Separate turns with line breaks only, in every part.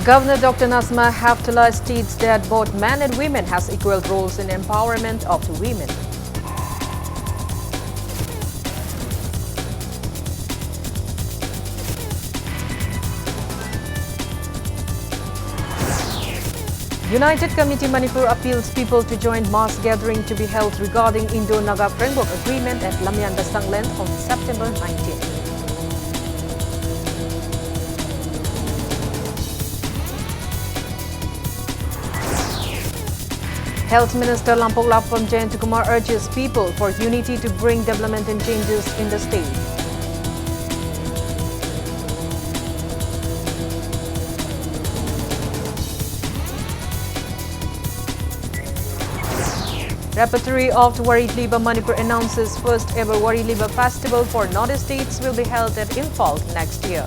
Governor Dr. Nazma Haftallah states that both men and women has equal roles in empowerment of the women. United Committee Manipur appeals people to join mass gathering to be held regarding Indo-Naga Framework Agreement at Lamyan Sangland on September 19. Health Minister Lampok Lapam Jayantukumar urges people for unity to bring development and changes in the state. Repertory of the Wariliba Manipur announces first ever Wariliba Festival for Northeast states will be held at Imphal next year.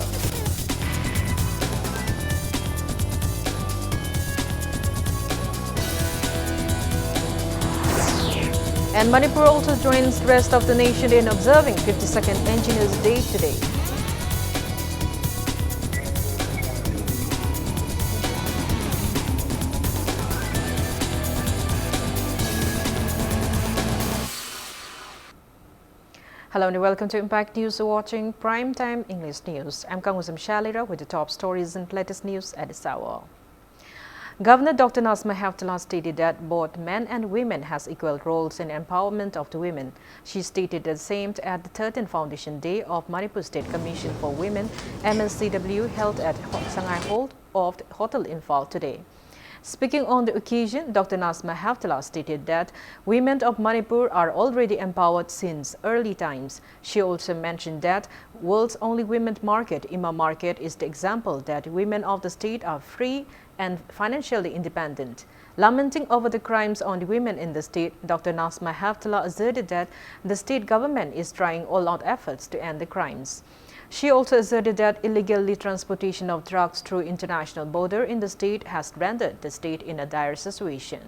And Manipur also joins the rest of the nation in observing 52nd Engineers Day today. Hello and welcome to Impact News. You're watching Primetime English News. I'm Kangusam Shalira with the top stories and latest news at this hour. Governor Dr. Nazma Haftallah stated that both men and women has equal roles in empowerment of the women. She stated the same at the 13th Foundation Day of Manipur State Commission for Women, MSCW, held at Shanghai Hall of Hotel Imphal today. Speaking on the occasion, Dr. Nazma Haftallah stated that women of Manipur are already empowered since early times. She also mentioned that world's only women's market, Ima Market, is the example that women of the state are free and financially independent. Lamenting over the crimes on the women in the state, Dr. Nazma Haftallah asserted that the state government is trying all-out efforts to end the crimes. She also asserted that illegal transportation of drugs through international border in the state has rendered the state in a dire situation.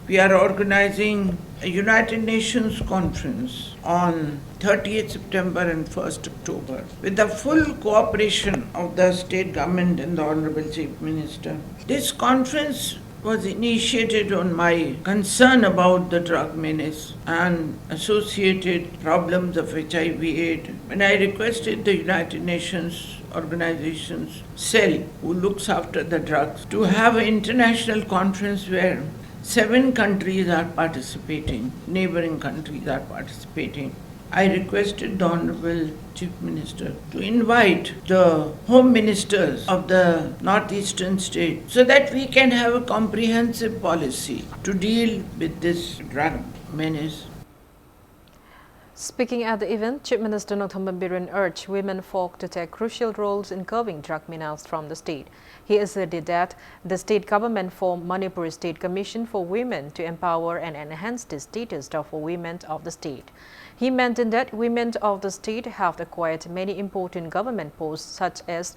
We are organizing a United Nations conference on 30th September and 1st October with the full cooperation of the state government and the Honorable Chief Minister. This conference was initiated on my concern about the drug menace and associated problems of HIV/AIDS, when I requested the United Nations organization's cell who looks after the drugs to have an international conference where 7 countries are participating, neighboring countries are participating. I requested the Honorable Chief Minister to invite the Home Ministers of the northeastern state so that we can have a comprehensive policy to deal with this drug menace.
Speaking at the event, Chief Minister Nothomban Biren urged women folk to take crucial roles in curbing drug menace from the state. He asserted that the state government formed Manipur State Commission for Women to empower and enhance the status of women of the state. He maintained that women of the state have acquired many important government posts such as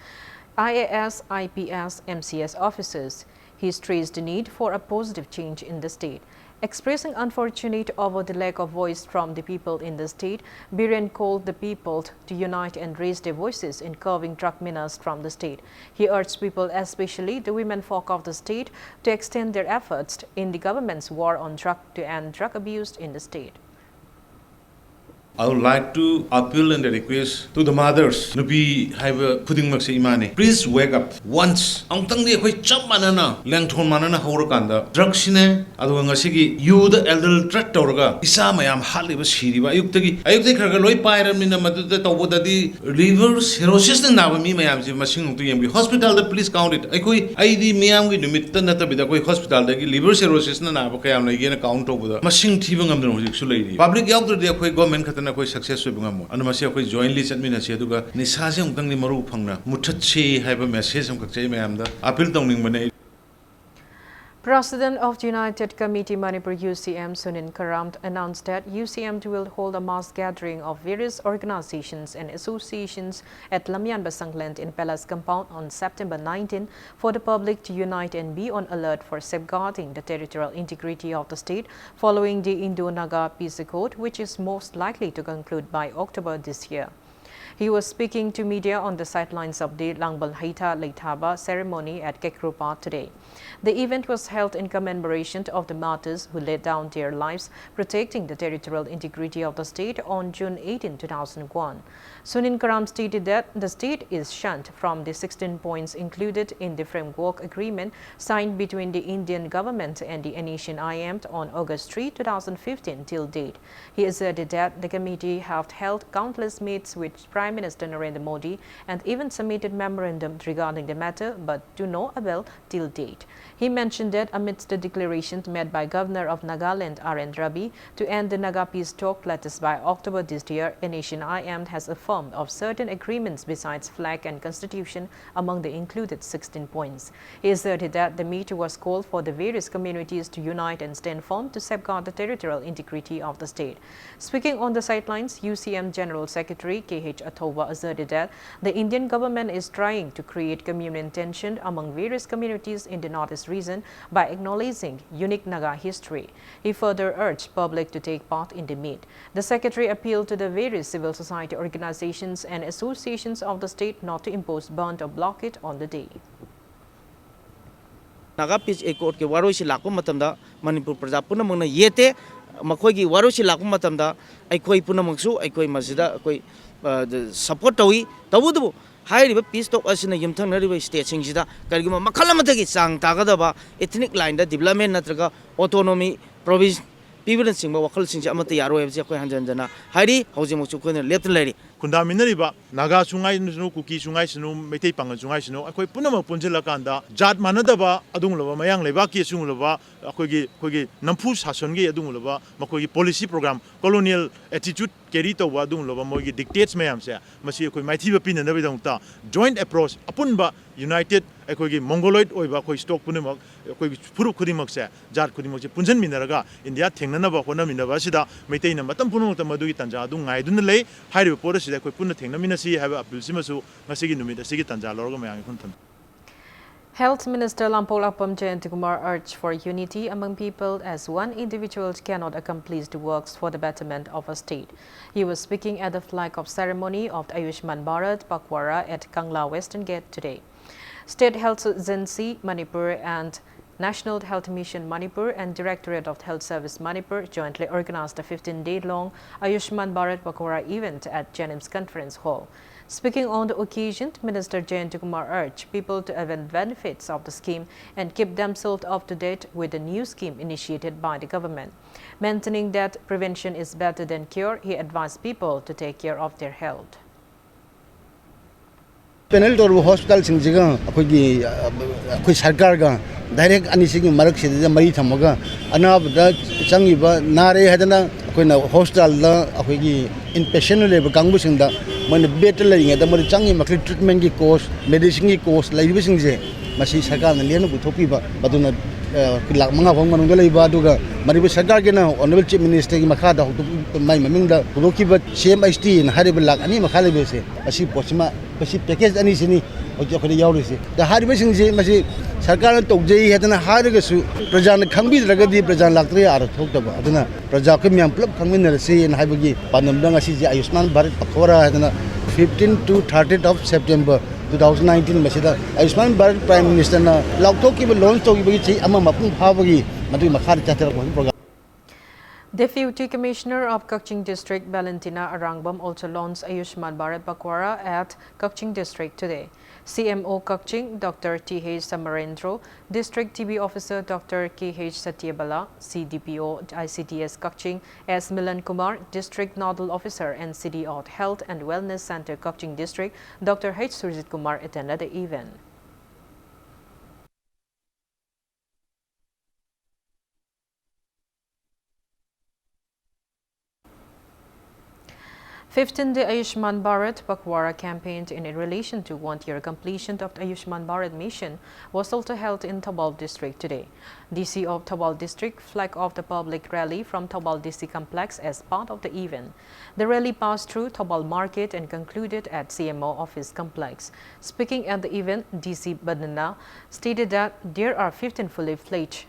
IAS, IPS, MCS officers. He stressed the need for a positive change in the state. Expressing unfortunate over the lack of voice from the people in the state, Biren called the people to unite and raise their voices in curbing drug menace from the state. He urged people, especially the women folk of the state, to extend their efforts in the government's war on drug to end drug abuse in the state.
I would like to appeal and request to the mothers. Nupi haiba puding makse imane. Please wake up once. Ang tang di ako'y chap manana, lang thon manana haurakanda. Drugs ne, ado ngasigi you the elder threat tawraga. Isa mayam hali ba siri ba. Ayuktagi karaga loy pairam nina maduda tawboda di liver cirrhosis na naba mi mayam si masing tu yamgi hospital the please count it. Ako'y di mayam gi numitta na tabi da ako'y hospital da gi liver cirrhosis na naba kaya na igena count tawboda. Masing thibang amdano hujik sulay. Public yaukter di ako'y government kata na koi success we bungamo anu masi koi jointly chatmina se aduga nisa se ungtang ni maru phangna muthatchi haiba message am kakchai mayam da appeal tongning bane.
President of the United Committee Manipur UCM Sunin Karam announced that UCM will hold a mass gathering of various organizations and associations at Lamyan Basangland in Palace Compound on September 19 for the public to unite and be on alert for safeguarding the territorial integrity of the state following the Indo-Naga Peace Accord, which is most likely to conclude by October this year. He was speaking to media on the sidelines of the Langbal Haita Leithaba ceremony at Kekrupa today. The event was held in commemoration of the martyrs who laid down their lives protecting the territorial integrity of the state on June 18, 2001. Sunin Karam stated that the state is shunned from the 16 points included in the framework agreement signed between the Indian government and the Asian IM on August 3, 2015 till date. He asserted that the committee have held countless meets with Prime Minister Narendra Modi and even submitted memorandums regarding the matter but to no avail till date. He mentioned that amidst the declarations made by Governor of Nagaland R.N. Rabi to end the Naga peace talk latest by October this year, Asian IM has affirmed of certain agreements besides flag and constitution among the included 16 points. He asserted that the meeting was called for the various communities to unite and stand firm to safeguard the territorial integrity of the state. Speaking on the sidelines, UCM General Secretary K.H. Athoba asserted that the Indian government is trying to create communal tension among various communities in the Northeast region by acknowledging unique Naga history. He further urged public to take part in the meet. The Secretary appealed to the various civil society organizations and associations of the state not to impose ban or blockade on the day.
Naga Peace Accord ke waroisi lakpa matamda Manipur praja punamangna yete makhoigi waroisi lakpa matamda aikoi punamangsu aikoi masida akoi support tawi tabudu hairiba peace talk asina yumthangnariba state singsida karigima makhala matagi chang tagadaba ethnic line da development natraga autonomy province pibran singba wakal singja amata yaro hebje akoi hanjanjana hairi haujimuchu koina leptan lairi
Kundaminariba Naga Sungai Sunu Kuki Sungai Sunu Metei Pangan Sungai Sunu akoi punama punjilakanda jat manadaba adunglaba mayang lebaki sunglaba akoigi nampu sasongi adunglaba makoigi policy program colonial attitude carry tawwa adunglaba moigi dictates mayam se masi akoi maithiba pinanabi dongta joint approach apunba united akoigi mongoloid oiba akoi stock punamak akoi puru khurimak se jat khurimak se punjan minaraga india thengnanaba hona minaba sida metei na matam punamak madugi tanja adu ngaidun lei hairiba pora sida akoi punna thengnaminasi haba appeal simasu ngasigi numida sigi tanja lorga mayang khuntham.
Health Minister Lampolapam Jayantikumar urged for unity among people as one individual cannot accomplish the works for the betterment of a state. He was speaking at the flag-off ceremony of the Ayushman Bharat Pakwara at Kangla Western Gate today. State Health Agency Manipur and National Health Mission Manipur and Directorate of Health Service Manipur jointly organized a 15-day-long Ayushman Bharat Pakwara event at Jennings Conference Hall. Speaking on the occasion, Minister Jayantikumar urged people to avail benefits of the scheme and keep themselves up to date with the new scheme initiated by the government. Maintaining that prevention is better than cure, he advised people to take care of their health.
Panel to hospital singjiga akoi sarkar ga direct anising marak sidida mari thamaga anabda changiba nare hadana akoina hospital da akoi inpatient level kangbu singda man bed laringa da mari changi makli treatment gi cost medicine gi cost laibi singje masi sarkar na lenu buthopi ba baduna lak manga phang manung da leiba aduga mariba sarkar ge na honorable chief minister gi makha da mai maming da roki ba CMHT in hariba lak ani makha lebe se asi posima basi package ani sini ojo khali yaurisi da hariba singje masi sarkar na tokjei hadana hariga su praja na khangbi ragadi praja laktre ar thokdaba aduna praja ke myam plop khangmin rasi in haibagi panamda ngasi je Ayushman Bharat Pakwara hadana 15 to 30th of September 2019 masida Ayushman Bharat Prime Minister na laukthok ki launch to gi chi ama mapung phawagi madu makhar chathara program.
Deputy Commissioner of Kaching District Valentina Arangbam also launched Ayushman Bharat Pakwara at Kaching District today. CMO Kaching Dr. T.H. Samarendro, District TB Officer Dr. K.H. Satyabala, CDPO ICTS Kaching S. Milan Kumar, District Nodal Officer and City of Health and Wellness Center Kaching District Dr. H. Surjit Kumar attended the event. 15th Ayushman Bharat Pakhwara campaign in relation to one-year completion of the Ayushman Bharat mission was also held in Thabal district today. DC of Thabal district flagged off the public rally from Thabal DC complex as part of the event. The rally passed through Thabal market and concluded at CMO office complex. Speaking at the event, DC Badana stated that there are 15 fully fledged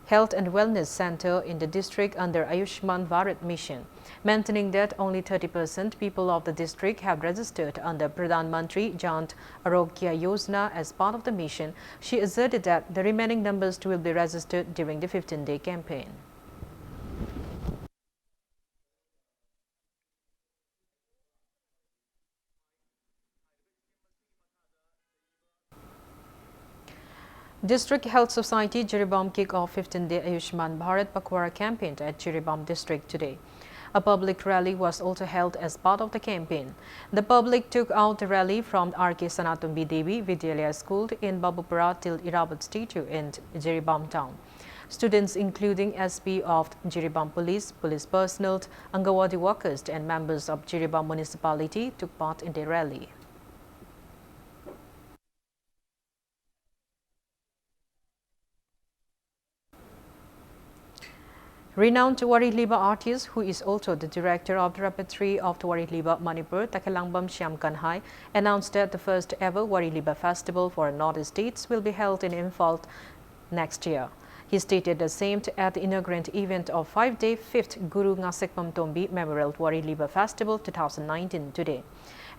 Health and Wellness Center in the district under Ayushman Bharat mission, maintaining that only 30% people of the district have registered under Pradhan Mantri Jan Arogya Yojana as part of the mission. She asserted that the remaining numbers will be registered during the 15-day campaign. District Health Society Jiribam kick off 15-day Ayushman Bharat Pakhwara campaign at Jiribam district today. A public rally was also held as part of the campaign. The public took out the rally from R.K. Sanatumbi Devi Vidyalaya School in Babupura till Irabat Statue in Jiribam town. Students including SP of Jiribam Police, police personnel, Angawadi workers and members of Jiribam municipality took part in the rally. Renowned Wari Liba artist, who is also the director of the repertory of the Wari Liba Manipur, Takelangbam Shyam Kanhai, announced that the first ever Wari Liba festival for North States will be held in Imphal next year. He stated the same at the inaugural event of 5-day 5th Guru Ngasekpam Tombi Memorial Wari Liba Festival 2019 today.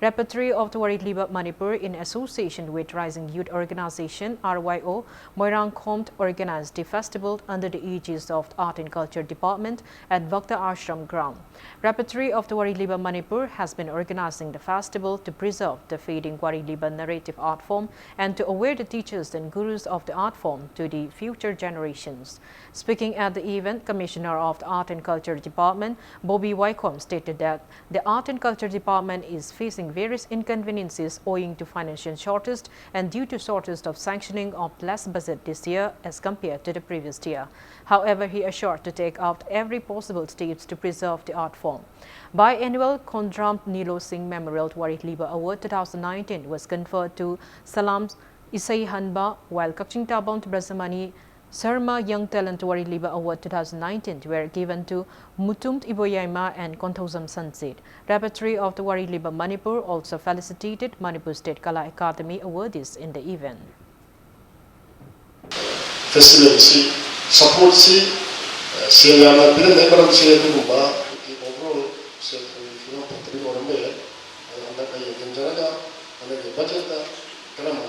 Repertory of the Wari Liba Manipur in association with Rising Youth Organization RYO Moirang Khomt organized the festival under the aegis of the Art and Culture Department at Bhakta Ashram ground. Repertory of the Wari Liba Manipur has been organizing the festival to preserve the fading Wari Liba narrative art form and to aware the teachers and gurus of the art form to the future generations. Speaking at the event, Commissioner of the Art and Culture Department Bobby Wycombe stated that the Art and Culture Department is facing various inconveniences owing to financial shortage and due to shortage of sanctioning of less budget this year as compared to the previous year. However, he assured to take out every possible steps to preserve the art form. Biannual Kondram Nilo Singh Memorial Wari Liba Award 2019 was conferred to Salam Isai Hanba, while Kakching Tabon Brazamani Sarma Young Talent Wari Liba Award 2019 were given to Mutumt Iboyaima and Konthosam Sunset. Repertory of the Wari Liba Manipur also felicitated Manipur State Kala Academy awardees in the event.
Festival support Sierra Pidam Sierra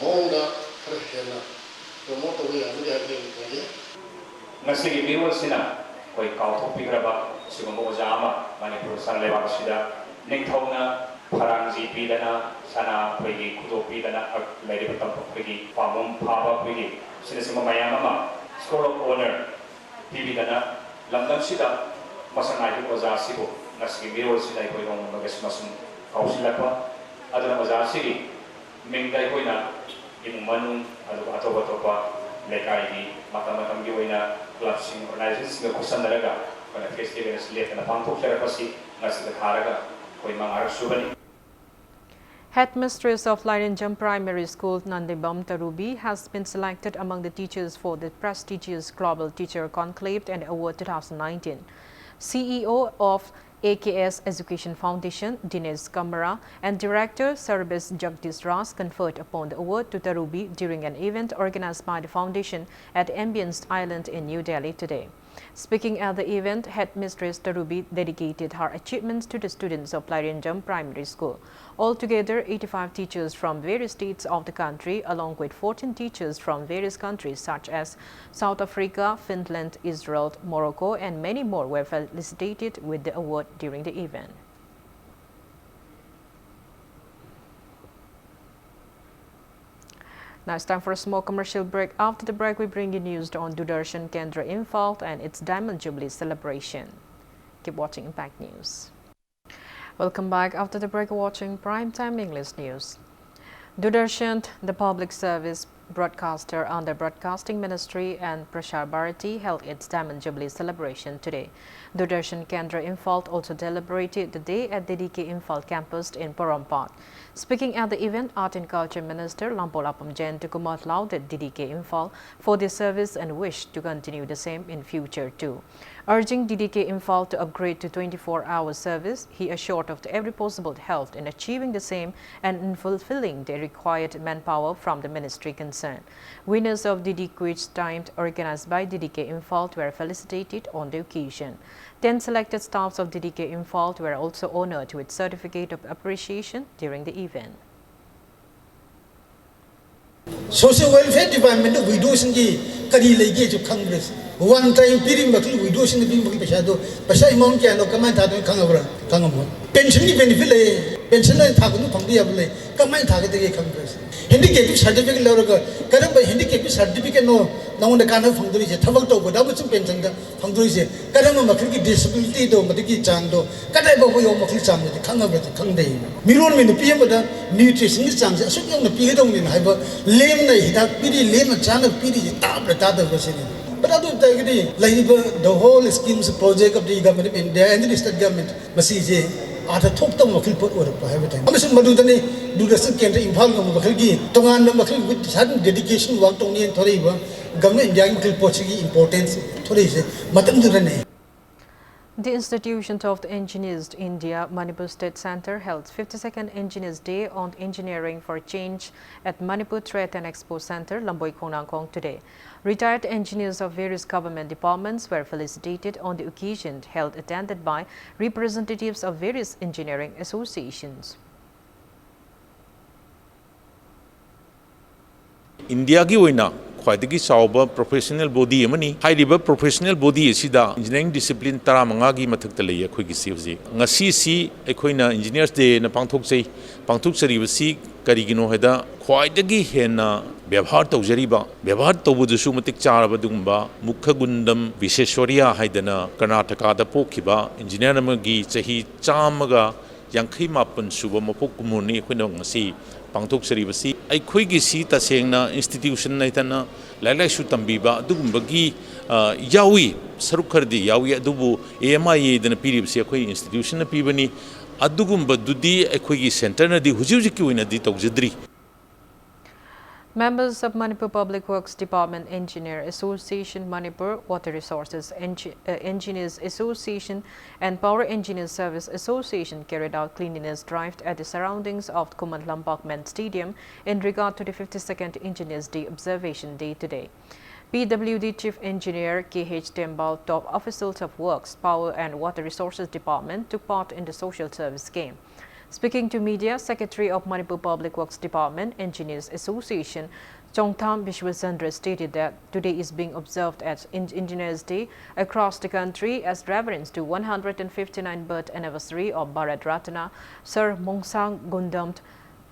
overall
Ngasigi miwal sina koi kauthokpigraba sigumba oja ama Manipur san lebak sida ningthona pharangji pidana sana khoigi khudopidana lady batam khoigi pamum phaba khoigi sina sima mayam ama score of honor pibidana lamdam sida masanai oja sibo ngasigi miwal sina koi rong magasmasum kausilakwa adana oja sigi mingdai koina immanung adu atoba lekai mata-mata giwina clubs organizations nga kusandaraga kana festival slate na pangthokjara pasi ngasida kharaga koi mangar subani.
Headmistress of Lirenjam Primary School Nandibam Tarubi has been selected among the teachers for the prestigious Global Teacher Conclave and Award 2019. CEO of AKS Education Foundation, Dinesh Kamara, and Director Service Jagdish Ras conferred upon the award to Tarubi during an event organized by the foundation at Ambience Island in New Delhi today. Speaking at the event, Headmistress Tarubi dedicated her achievements to the students of Lirenjam Primary School. Altogether, 85 teachers from various states of the country, along with 14 teachers from various countries such as South Africa, Finland, Israel, Morocco, and many more were felicitated with the award during the event. Now it's time for a small commercial break. After the break, we bring you news on Doordarshan Kendra Imphal and its Diamond Jubilee celebration. Keep watching Impact News. Welcome back. After the break, watching Primetime English News. Doordarshan, the public service broadcaster under Broadcasting Ministry and Prashar Bharati held its Diamond Jubilee celebration today. Doordarshan Kendra Imphal also deliberated the day at the DK Imphal campus in Porompat. Speaking at the event, Art and Culture Minister Lampolapam Jain Tukumar lauded DDK Imphal for their service and wished to continue the same in future too. Urging DDK Imphal to upgrade to 24-hour service, he assured of every possible help in achieving the same and in fulfilling the required manpower from the ministry concerned. Winners of DD Quiz timed organized by DDK Imphal were felicitated on the occasion. 10 selected staffs of DDK Imphal were also honored with certificate of appreciation during the event.
Social Welfare Department of widows and Kari Lake of Congress. One time period widows in the Bimbo Pashado, Pasai Mount Cano, Kamanta, Kangamo. Pension benefit, pensioner Takunu Pandiable, Kamai Target Congress. Handicap certificate Loroga, Karamba handicap certificate no one the kind of Hungary, Tavato, but I was a pension Hungary, Karama Makiki disability, do Matiki Chando, Katabo Maki Sam, the Kangava, the Kangday. Miron in the PM, nutritionist, I should on the period in Hyper, lame, that pity, lame, channel pity, Tablet was in it. But I don't take it, like the whole schemes project of the government and the state government, Masiji. At a top of Makil put over every time. I'm saying Madudani do the second Impal Makilgi, Tongan Makil with sudden dedication worked on the Toriba, government Indian Makil Portuguese importance, Torise, Matamdurane.
The Institution of the Engineers India Manipur State Centre held 52nd Engineers Day on Engineering for Change at Manipur Trade and Expo Centre, Lamboi Khonangkong today. Retired engineers of various government departments were felicitated on the occasion held attended by representatives of various engineering associations.
India ki oina khwaidagi chawba professional body amani hairiba professional body asida engineering discipline tara manga gi mathakta lei akhoi gi si ngasi si ekhoina engineers day na pangthok si karigino heda khwaidagi hena व्यवहार तौजरीबा व्यवहार तौबुदुसु मतिक चारबा दुंबा मुखगुंडम विशेषोरिया हाइदना कर्नाटका दा पोखिबा engineer अमगी चही चामगा यांखै मापन सुबा मपोक कुमुरनी अखोइना ngasi पांथोक सरीबसी अखोइगी सी तसेंगना institution नैतना लाइलाइसु तंबीबा दुगुंबगी यावी सरुक खरदी यावी अदुबु एएमआई दना पीरिबसी अखोइ इंस्टीट्यूशन न पीबनी अदुगुंबदुदी अखोइगी सेंटर नदी हुजिहुजिकी ओइनादी तौजद्री.
Members of Manipur Public Works Department Engineer Association, Manipur Water Resources Engineers Association and Power Engineers Service Association carried out cleanliness drive at the surroundings of Kuman Lampak Men Stadium in regard to the 52nd Engineers Day Observation Day today. PWD Chief Engineer KH Tembal, top officials of Works, Power and Water Resources Department took part in the social service game. Speaking to media, Secretary of Manipur Public Works Department Engineers Association, Chongtham Vishwachandra stated that today is being observed as Engineers Day across the country as reference to 159th birth anniversary of Bharat Ratna Sir Mongsang Gundam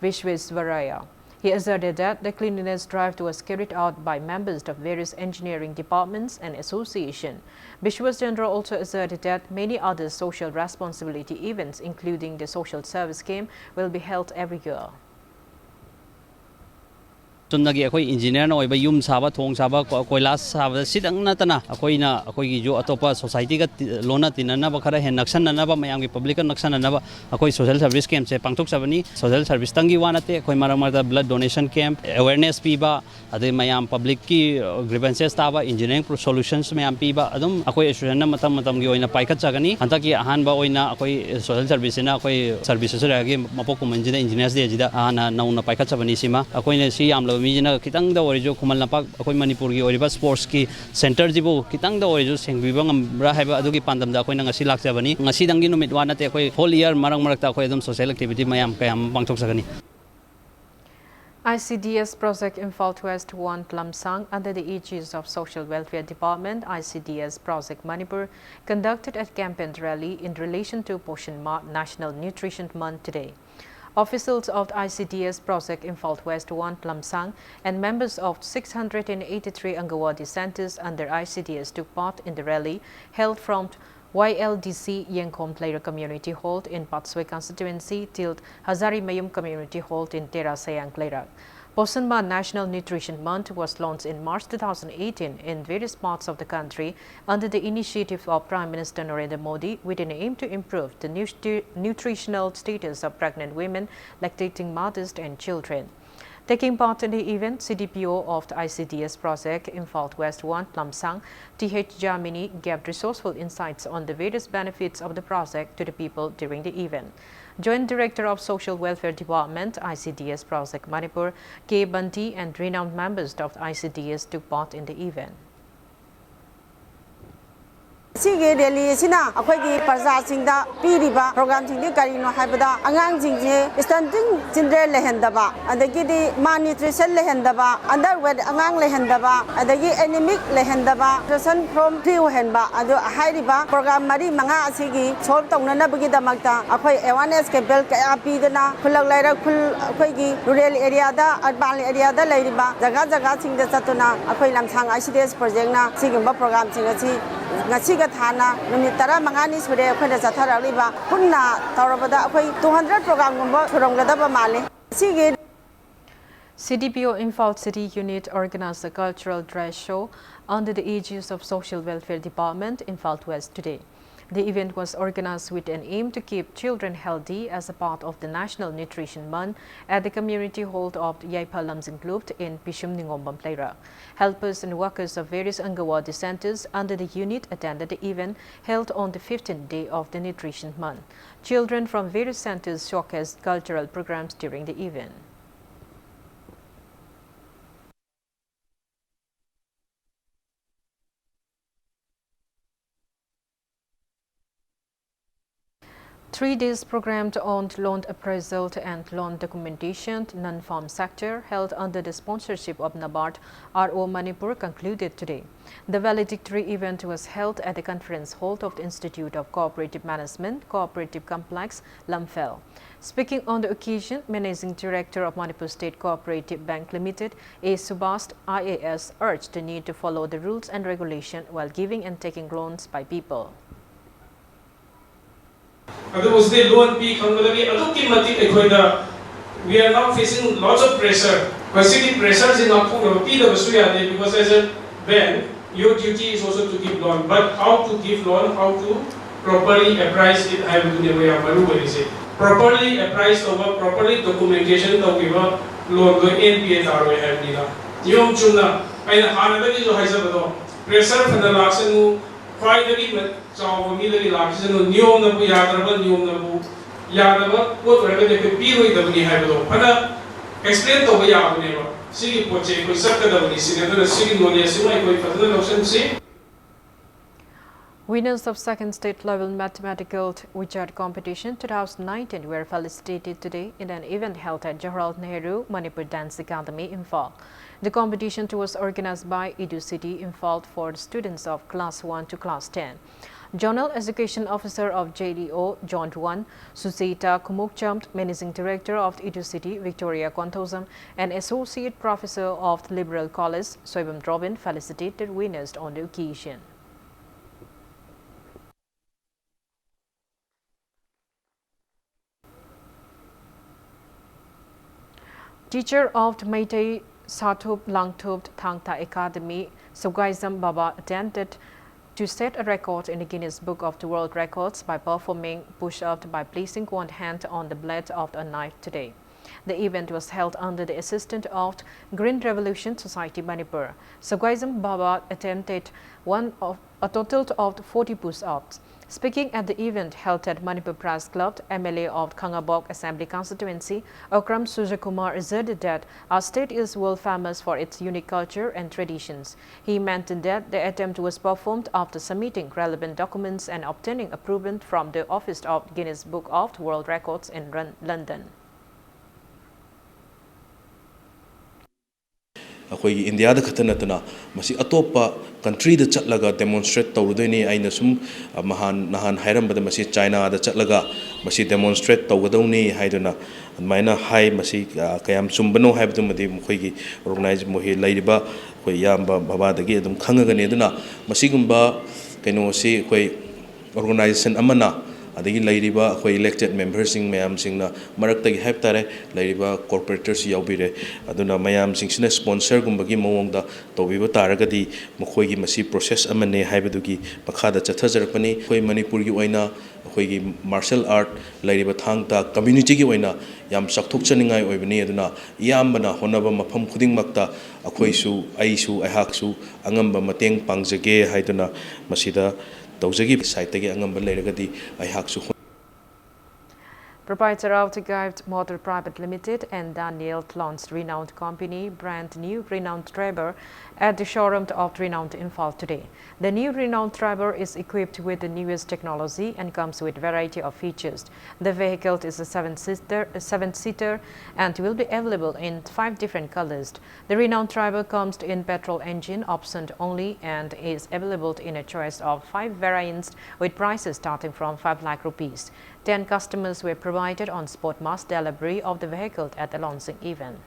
Vishwesvaraya. He asserted that the cleanliness drive was carried out by members of various engineering departments and associations. Vishwachandra also asserted that many other social responsibility events, including the social service game, will be held every year.
Tunagi akoi engineer na oiba yum saba thong saba koilas saba sidang na tana akoi gi jo atopa society ga lona tinana ba khara hen naksan na ba mayang gi public naksan na ba akoi social service camp se pangthok sabani social service tangi wanate akoi marang blood donation camp awareness pi ba ade mayam public ki grievances ta ba engineering solutions mayam pi ba adum akoi association na matam gi oina paikhat chagani antaki ahan ba oina akoi social service na akoi services ra gi mapok kumanjida engineers de jida ana nauna paikhat sabani sima akoi ne si amlo मीजना कितंग द ओरिजो कुमल लपाक अखोय मणिपुर की ओरिबा sports की सेंटर जिबो कितंग द ओरिजो सेंगबिबा ngambra haiba adugi pandam da akhoi ngasi lakjabani ngasi dangi numit wana te akhoi whole year marang marakta akhoi adum social activity mayam kayam pangthok sagani.
ICDS Project Imphal West 1 Lamsang under the aegis of Social Welfare Department, ICDS Project Manipur conducted a campaign rally in relation to Poshan National Nutrition Month today. Officials of the ICDS Project Imphal West 1 Lamsang and members of 683 Angawadi centers under ICDS took part in the rally held from YLDC Yengkom Player Community Hall in Patswe constituency till Hazari Mayum Community Hall in Tera Sayang Player. Posanma National Nutrition Month was launched in March 2018 in various parts of the country under the initiative of Prime Minister Narendra Modi with an aim to improve the nutritional status of pregnant women, lactating mothers and children. Taking part in the event, CDPO of the ICDS project Imphal West 1 Lamsang, TH Jamini gave resourceful insights on the various benefits of the project to the people during the event. Joint Director of Social Welfare Department, ICDS Project Manipur, K. Bunty and renowned members of the ICDS took part in the event.
Sige rally sina akhoi gi parja singda piriba program singdi karino haibada angang jingje stunting children lehendaba adagi di malnutrition lehendaba underweight angang lehendaba adagi anemic lehendaba nutrition from free henba adu hairiba program mari manga asigi solve tawnana bagi damakta akhoi awareness campaign ka apidana khulak laira khul akhoi gi rural area da urban area da lairiba jaga jaga singda satuna akhoi lamsang ICDS project na sigimba program singasi ngasiga thana numit tara mangani sure akhoi satharaliba punna tawrabada akhoi 200 program gumba thurongladaba male sige
CDPO Imphal City Unit organized a cultural dress show under the aegis of Social Welfare Department in Imphal West today. The event was organized with an aim to keep children healthy as a part of the National Nutrition Month at the community hall of Yaipa Lamsing Club in Pishum Ningombam Plaira. Helpers and workers of various Angawadi centers under the unit attended the event held on the 15th day of the Nutrition Month. Children from various centers showcased cultural programs during the event. Three days programmed on loan appraisal and loan documentation non-farm sector held under the sponsorship of NABARD RO Manipur concluded today. The valedictory event was held at the conference hall of the Institute of Cooperative Management, Cooperative Complex, Lamphel. Speaking on the occasion, Managing Director of Manipur State Cooperative Bank Limited, A. Subhast IAS, urged the need to follow the rules and regulation while giving and taking loans by people.
We are now facing lots of pressure. Basically, pressures in because as a bank, your duty is also to give loan. But how to give loan, how to properly apprise it, I will do the properly apprise over properly documentation of loan go NPA tarwe have nila. Yom chuna, I hanadagi jo haisa pressure from the laxanu. Quite a so military laxation, new number Yadraba, new number Yadaba, what whatever they could be with the Nihabo. Pada explain the way out neighbor. See Poche, who sucked the Senator, sitting on the Sumai for the ocean sea.
Winners of second state level mathematical Wichat competition 2019 were felicitated today in an event held at Jawaharlal Nehru Manipur Dance Academy in Imphal. The competition was organized by Edu City Imphal for students of class 1 to class 10. Zonal Education Officer of JDO, John 1, Susita Kumukchamt, Managing Director of Edu City, Victoria Kontosam, and Associate Professor of the Liberal College, Soibam Robin, felicitated winners on the occasion. Teacher of the Meitei Sathup Langthup Thangta Academy, Sogaizam Baba attempted to set a record in the Guinness Book of the World Records by performing push-up by placing one hand on the blade of a knife today. The event was held under the assistance of Green Revolution Society Manipur. Sogaizam Baba attempted a total of 40 push-ups. Speaking at the event held at Manipur Press Club, MLA of Khangabok Assembly Constituency, Okram Sujakumar asserted that our state is world famous for its unique culture and traditions. He maintained that the attempt was performed after submitting relevant documents and obtaining approval from the Office of Guinness Book of World Records in London.
अखोई India खतनतना मसी अतोपा country द चटलगा demonstrate तौरदोइनी आइना सुम नहान हाइरमबद मसी चाइना द चटलगा मसी डेमोन्स्ट्रेट तौगदौनी हाइदुना माइना हाइ मसी कयाम सुमबनो हाइबदुमदि मखोइगी ऑर्गेनाइज मोहि लैरिबा खोइ यामबा बाबादगी अदुम खंगगने दुना मसीगुम्बा कैनोसी खोइ organisation Amna adagi lairiba akhoi elected members sing mayam singna maraktagi haip tare lairiba corporators yaubire aduna mayam singsina sponsor gumbagi mawongda tobiba taragadi makhoi gi masi process amane haibadugi makhada chathajarakpani khoi manipur gi oina akhoi gi martial art lairiba thangta community gi oina yam sakthokchaningai oibani aduna iyambana honaba mafam khudingmakta akhoi aisu aihaksu angamba mateng pangjage haiduna masida tawjagi site tagi angamba leiragadi aihaksu.
Proprietor of the Guide Motor Private Limited and Daniel launched renowned company brand new renowned driver at the showroom of renowned Imphal today. The new renowned driver is equipped with the newest technology and comes with variety of features. The vehicle is a seven-seater and will be available in 5 different colors. The renowned driver comes in petrol engine option only and is available in a choice of 5 variants with prices starting from 5 lakh rupees. 10 customers were provided on spot mass delivery of the vehicle at the launching event.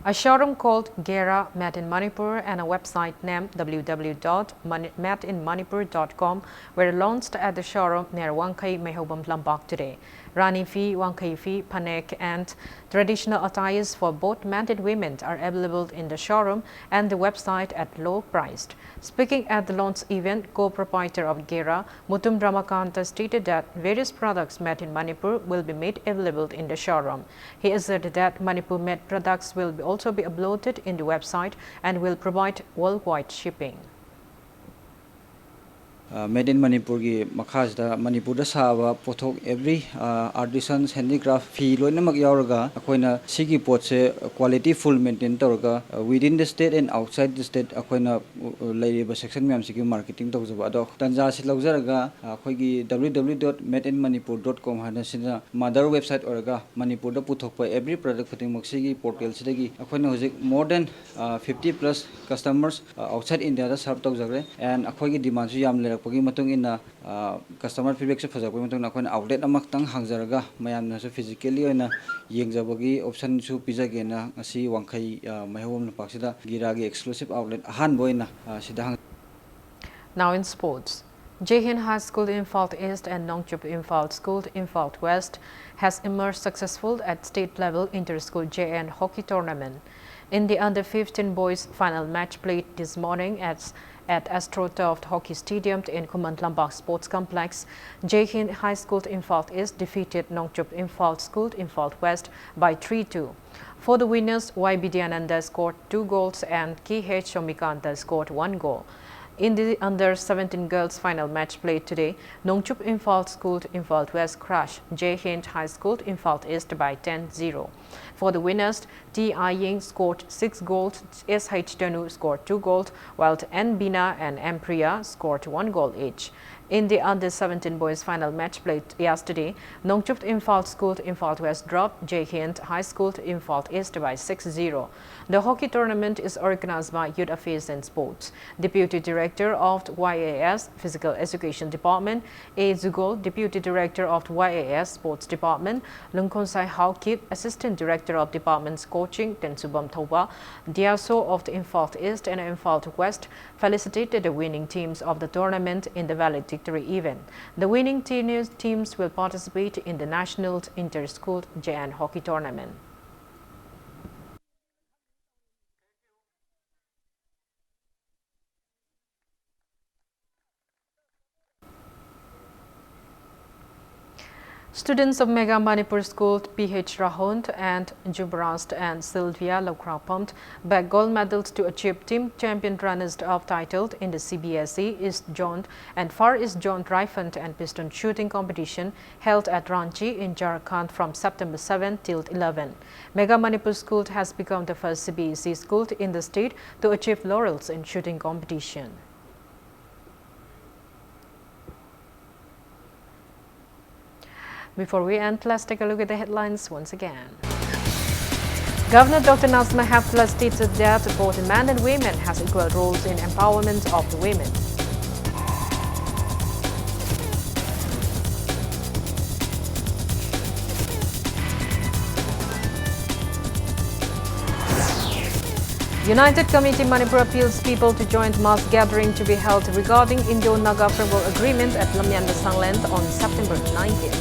A showroom called Gera Made in Manipur and a website named www.madeinmanipur.com were launched at the showroom near Wangkai Mehobam Lambak today. Rani Fi, Wangkai Fi, Panek and traditional attires for both men and women are available in the showroom and the website at low priced. Speaking at the launch event, co-proprietor of Gera, Mutum Ramakanta stated that various products made in Manipur will be made available in the showroom. He asserted that Manipur-made products will also be uploaded in the website and will provide worldwide shipping.
Made in Manipur gi makhasda Manipur da saba pothok every artisans handicraft fee loinamak yauraga akoina sigi potse quality full maintain tawraga within the state and outside the state akoina lairiba section myam sigi marketing tawjaba ado tanja si laujaraga akoigi www.madeinmanipur.com hana sina mother website oraga Manipur da puthokpa every product fitting maksigi portal sidagi akoina hojik more than 50 plus customers outside India da serve tawjagre and akoigi demand su yam pagi matung ina customer feedback se phajak pagi matung nakon outlet amak tang hangjaraga mayam na se physically oina yengjabagi option su pijage na asi wangkhai mahom na paksida giragi exclusive outlet ahan boina sida.
Now in sports, Jehin High School Imphal East and Nongchup Imphal School Imphal West has emerged successful at state level inter-school JN hockey tournament. In the under-15 boys final match played this morning at AstroTurf Hockey Stadium in Kumant Lambak Sports Complex, Jehin High School Imphal East defeated Nongchup Imphal School Imphal West by 3-2. For the winners, YB Diananda scored 2 goals and KH Shomikanta scored 1 goal. In the under-17 girls final match played today, Nongchup Imphal School Imphal West crushed Jehin High School Imphal East by 10-0. For the winners, T. I. Ying scored 6 goals, S.H. Danu scored 2 goals, while N. Bina and M. Priya scored 1 goal each. In the under-17 boys final match played yesterday, Nongchup Imphal School Imphal West dropped Jehin High School Imphal East by 6-0. The hockey tournament is organized by Youth Affairs and Sports. Deputy Director of YAS Physical Education Department, A. Zugol, Deputy Director of YAS Sports Department, Lungkonsai Haukip, Assistant Director of Departments Coaching, Tensubam Thoba, Diaso of the Imphal East and Imphal West felicitated the winning teams of the tournament in the valedictory event. The winning teams will participate in the National Inter-School JN Hockey Tournament. Students of Mega Manipur School PH Rahund and Jubrast and Sylvia Lokrapont bagged gold medals to achieve team champion runners-up title in the CBSE East Zone and Far East Zone rifle and pistol shooting competition held at Ranchi in Jharkhand from September 7 till 11. Mega Manipur School has become the first CBSE school in the state to achieve laurels in shooting competition. Before we end, let's take a look at the headlines once again. Governor Dr. Nazma Heptula stated that both men and women has equal roles in empowerment of the women. United Committee Manipur appeals people to join mass gathering to be held regarding Indo-Naga Framework Agreement at Lamyanda Sangland on September 19th.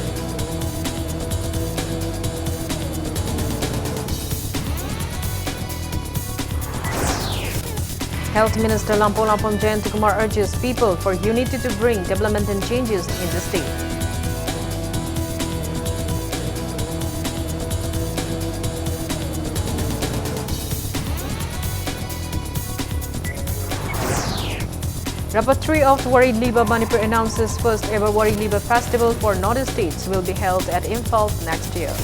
Health Minister Lampo Lampom Jayantikumar urges people for unity to bring development and changes in the state. Rapatri of Wari Liba Manipur announces first ever Wari Liba Festival for Northern states will be held at Imphal next year.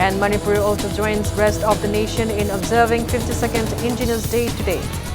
And Manipur also joins rest of the nation in observing 52nd Indigenous Day today.